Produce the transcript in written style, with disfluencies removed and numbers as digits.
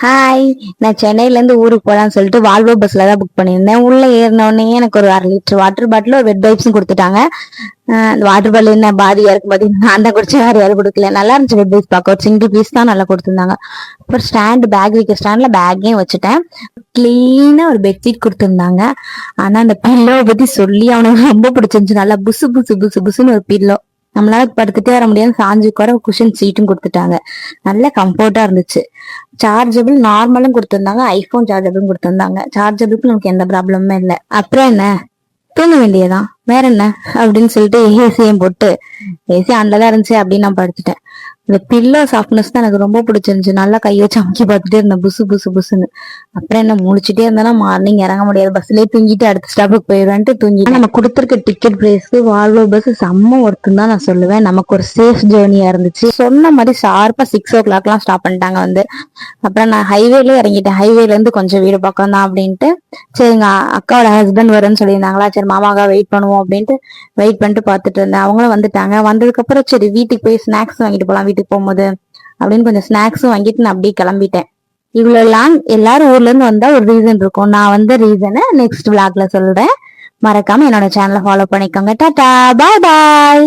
Hi. நான் சென்னையில இருந்து ஊருக்கு போலான்னு சொல்லிட்டு வால்வோ பஸ்ல தான் புக் பண்ணியிருந்தேன். உள்ள ஏறின உடனே எனக்கு ஒரு 1/2 லிட்டர் வாட்டர் பாட்டில் ஒரு வெட் வைப்ஸும் கொடுத்துட்டாங்க. அந்த வாட்டர் பாட்டில் என்ன பாதியா இருக்கும் போது நான் தான் குடிச்சேன், வேற யாரும் கொடுக்கல. நல்லா இருந்துச்சு வெட் வைப்ஸ் பார்க்க. ஒரு சிங்கிள் பீஸ் தான் நல்லா கொடுத்துருந்தாங்க. அப்புறம் ஸ்டாண்ட் பேக் வைக்க ஸ்டாண்ட்ல பேக்கையும் வச்சுட்டேன். கிளீனா ஒரு பெட்ஷீட் கொடுத்துருந்தாங்க. ஆனா அந்த பில்லோவை பத்தி சொல்லி அவனுக்கு ரொம்ப பிடிச்சிருந்துச்சு. நல்லா புசு புசு புசு புசுன்னு ஒரு பில்லோ. நம்மளால படுத்துட்டே வர முடியாது, சாஞ்சு உட்கார குஷன் சீட்டும் கொடுத்துட்டாங்க. நல்ல கம்ஃபர்ட்டா இருந்துச்சு. சார்ஜபிள் நார்மலும் கொடுத்துருந்தாங்க, ஐபோன் சார்ஜபிளும் கொடுத்துருந்தாங்க. சார்ஜபிளுக்கு நமக்கு எந்த ப்ராப்ளமுமே இல்லை. அப்புறம் என்ன, தூங்க வேண்டியதான், வேற என்ன அப்படின்னு சொல்லிட்டு ஏசியும் போட்டு ஏசி ஆன்லதான் இருந்துச்சு அப்படின்னு நான் படுத்துட்டேன். இந்த பில்லோ சாஃப்ட்னஸ் தான் எனக்கு ரொம்ப பிடிச்சிருந்துச்சு. நல்லா கையை வச்சு அமுக்கி பார்த்துட்டே இருந்தேன், புசு புசு புசுன்னு. அப்புறம் என்ன, முழிச்சுட்டே இருந்தாலும் மார்னிங் இறங்க முடியாது, பஸ்லயே தூங்கிட்டு அடுத்த ஸ்டாப்புக்கு போயிடுவான்ட்டு தூங்கிட்டு. நம்ம கொடுத்துருக்க டிக்கெட் பிரைஸ்க்கு வால்வோ பஸ் செம்ம ஒர்த்துன்னு தான் நான் சொல்லுவேன். நமக்கு ஒரு சேஃப் ஜேர்னியா இருந்துச்சு. சொன்ன மாதிரி ஷார்ப்பா 6 o'clock ஸ்டாப் பண்ணிட்டாங்க வந்து. அப்புறம் நான் ஹைவேல இறங்கிட்டேன். ஹைவேல இருந்து கொஞ்சம் வீடு பக்கம் தான் அப்படின்ட்டு, சரி எங்க அக்காவோட ஹஸ்பண்ட் வரும்னு சொல்லியிருந்தாங்களா, சரி மாமாக்கா வெயிட் பண்ணுவோம் அப்படின்ட்டு வெயிட் பண்ணிட்டு பாத்துட்டு இருந்தேன். அவங்களும் வந்துட்டாங்க. வந்ததுக்கு அப்புறம் சரி வீட்டுக்கு போய் ஸ்நாக்ஸ் வாங்கிட்டு போலாம் வீட்டுக்கு போகும்போது அப்படின்னு கொஞ்சம் ஸ்நாக்ஸும் வாங்கிட்டு நான் அப்படியே கிளம்பிட்டேன். இவ்வளவு லாங் எல்லாரும் ஊர்ல இருந்து வந்தா ஒரு ரீசன் இருக்கும். நான் வந்த ரீசனை நெக்ஸ்ட் விளாக்ல சொல்றேன். மறக்காம என்னோட சேனலை ஃபாலோ பண்ணிக்கோங்க. டாடா, பாய் பாய்.